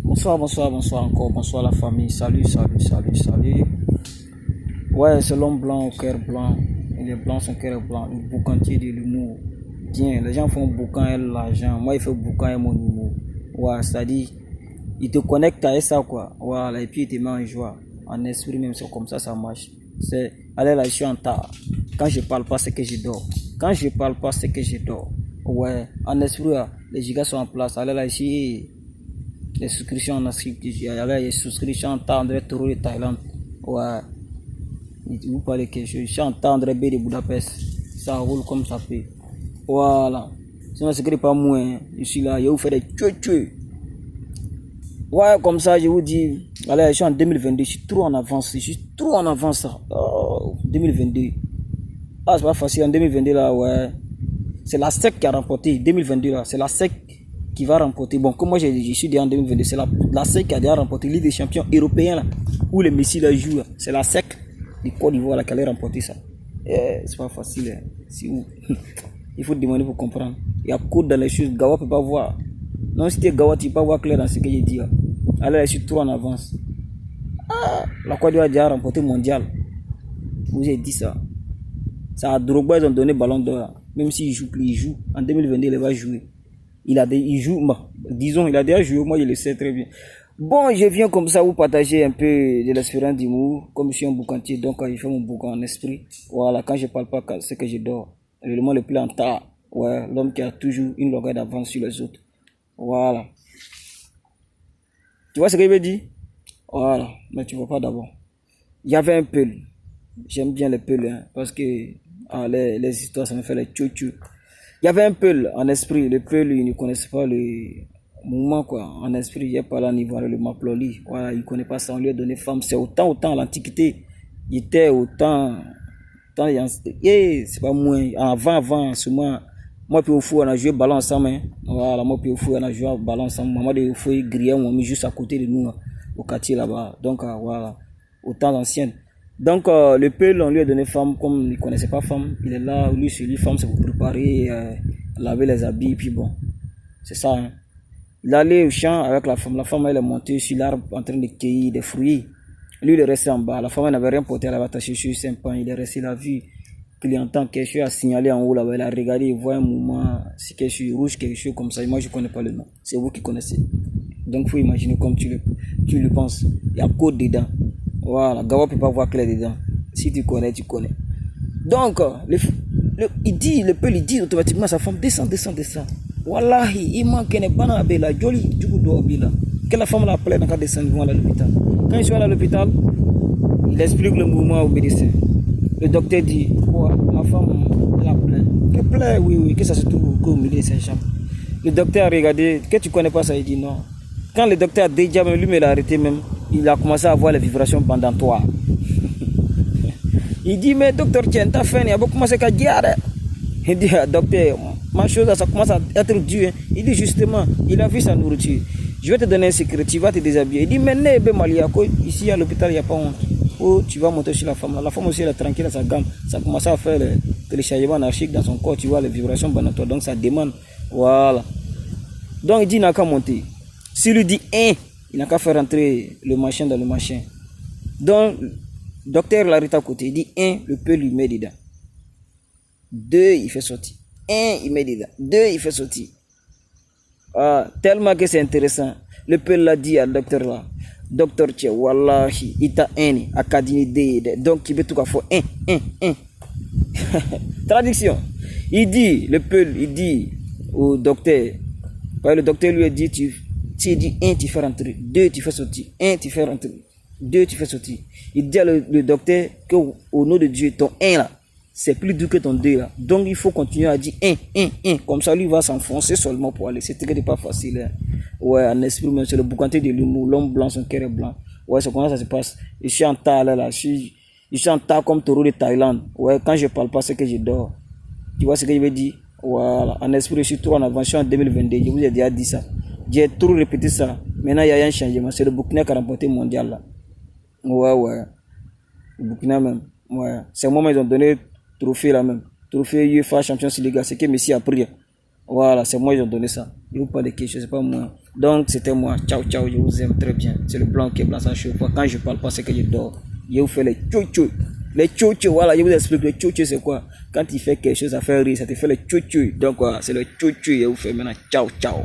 Bonsoir encore, bonsoir la famille, salut. Ouais, c'est l'homme blanc au cœur blanc, il est blanc, son cœur est blanc, le boucantier de l'humour. Bien, les gens font boucan et l'argent, moi il fais boucan et mon humour. Ouais, c'est-à-dire, il te connecte à ça quoi, voilà, et puis il te met en joie, en esprit même, c'est comme ça marche. C'est, allez là, je suis en tas, quand je parle pas c'est que je dors, ouais, en esprit là, les gigas sont en place, allez là ici. Les souscriptions en Afrique, il y avait les souscriptions en André Touro de Thaïlande. Ouais. Vous parlez quelque chose. Je suis en André B de Budapest. Ça roule comme ça peut. Voilà. Sinon, c'est pas moi. Je suis là. Je vous fais des tchou. Ouais, comme ça, je vous dis. Allez, je suis en 2022. Je suis trop en avance. 2022. Ah, c'est pas facile. En 2022, là, ouais. C'est la SEC qui a remporté. 2022, là. C'est la SEC qui va remporter. Bon, comme moi je suis déjà en 2022, c'est la SEC qui a déjà remporté Ligue des champions européens là, où les Messi là jouent. C'est la SEC du Côte d'Ivoire là qui allait remporter ça. C'est pas facile. Hein. Si vous... Il faut demander pour comprendre. Il y a code dans les choses. Gawa peut pas voir. Non, si tu es Gawa, tu peux pas voir clair dans ce que je dis. Là. Alors, je suis trop en avance. La Côte d'Ivoire a déjà remporté le mondial. Je vous ai dit ça. Ça a Drogba, ils ont donné ballon d'or. Même s'il joue plus, il joue. En 2022, il va jouer. Il joue, bon, disons, il a déjà joué, moi je le sais très bien. Bon, je viens comme ça vous partager un peu de l'espérance d'humour, comme je suis un boucantier, donc je fais mon boucan en esprit. Voilà, quand je parle pas, c'est que je dors. L'élément le plus en tas, ouais, l'homme qui a toujours une longueur d'avance sur les autres. Voilà. Tu vois ce que je veux dire? Voilà, mais tu vois pas d'abord. Il y avait un peul. J'aime bien les peuls, hein, parce que les histoires, ça me fait les tchou-tchou. Il y avait un peul en esprit. Le peul, il ne connaissait pas le mouvement, quoi. En esprit, il n'y a pas là, niveau le maploli. Voilà, il ne connaît pas ça. On lui a donné femme. C'est autant à l'Antiquité. Il était autant, c'est pas moins. Avant, seulement. Moi, puis au fou, on a joué ballon ensemble. Hein. Voilà, moi, puis au fou, on a joué ballon ensemble. Maman de fou, il grillait, on mis juste à côté de nous, au quartier là-bas. Donc, voilà, au temps ancien. Donc, le peul, on lui a donné femme, comme il ne connaissait pas femme, il est là, lui, sur lui, femme, c'est pour préparer, laver les habits, puis bon, c'est ça. Hein. Il allait au champ avec la femme, elle est montée sur l'arbre en train de cueillir des fruits. Lui, il est resté en bas, la femme, elle n'avait rien porté, elle avait attaché sur un pan, il est resté là, vu qu'il entend quelque chose à signaler en haut, là, il a regardé, il voit un mouvement, c'est quelque chose rouge, quelque chose comme ça, moi, je ne connais pas le nom, c'est vous qui connaissez. Donc, il faut imaginer comme tu le penses, il y a code dedans. Voilà, Gawa peut pas voir clair dedans. Si tu connais, tu connais. Donc, le peul il dit automatiquement à sa femme, descends. Wallahi, il manque une banane à Bela, joli, du coup, d'Obila. Que la femme l'appelait, donc, à descendre à l'hôpital. Quand ils sont à l'hôpital, il explique le mouvement au médecin. Le docteur dit, ouais, ma femme la plaît. Que plaît, oui, que ça se trouve au milieu de ses jambes. Le docteur a regardé, que tu connais pas ça, il dit non. Quand le docteur a déjà, même lui, me l'a arrêté même. Il a commencé à avoir les vibrations pendant toi. Il dit, mais docteur, tiens, t'as fait, il a commencé à dire. Il dit, docteur, ma chose, ça commence à être dur. Il dit, justement, il a vu sa nourriture. Je vais te donner un secret, tu vas te déshabiller. Il dit, mais ici à l'hôpital, il n'y a pas honte. Oh, tu vas monter sur la femme. La femme aussi, elle est tranquille à sa gamme. Ça commence à faire le téléchargement anarchique dans son corps. Tu vois les vibrations pendant toi. Donc, ça demande. Voilà. Donc, il dit, il n'a qu'à monter. S'il lui dit, il n'a qu'à faire rentrer le machin dans le machin. Donc, le docteur l'arrête à côté. Il dit, le peul lui met dedans. 2, il fait sortir. Il met dedans. 2, il fait sortir. Tellement que c'est intéressant. Le peul l'a dit à docteur là. Docteur, tiens, wallahi, il t'a à kadini. Donc, il veut tout qu'à faire. Traduction. Il dit, le peul, il dit au docteur. Le docteur lui a dit, tu dis 1, tu fais rentrer. 2, tu fais sortir. 1, tu fais rentrer. 2, tu fais sortir. Il dit à le docteur qu'au nom de Dieu, ton 1 là, c'est plus dur que ton 2 là. Donc il faut continuer à dire 1. Comme ça, lui va s'enfoncer seulement pour aller. C'est pas facile. Hein. Ouais, en esprit, c'est le boucanté de l'humour. L'homme blanc, son cœur est blanc. Ouais, c'est comment ça se passe. Je suis en tas là. Je suis en tas comme Touro de Thaïlande. Ouais, quand je parle pas, c'est que je dors. Tu vois ce que je veux dire? Voilà, en esprit, je suis trop en avance en 2022. Je vous ai déjà dit ça. J'ai trop répété ça. Maintenant, il y a un changement. C'est le Burkina qui a remporté le mondial là. Ouais. Le Burkina même. Ouais. C'est moi, ils ont donné trophée là même. Trophée UEFA Champions League. C'est que Messi a pris. Voilà, c'est moi qui ai donné ça. Je vous parle de quelque chose, c'est pas moi. Donc, c'était moi. Ciao, ciao, je vous aime très bien. C'est le blanc qui est blanc sans cheveux. Quand je parle pas, c'est que je dors. Je vous fais les tchou-tchou. Les tchou-tchou, voilà, je vous explique. Les tchou-tchou, c'est quoi? Quand il fait quelque chose à faire rire, ça te fait les tchou-tchou. Donc, voilà, c'est le tchou-tchou. Je vous fais maintenant. Ciao, ciao.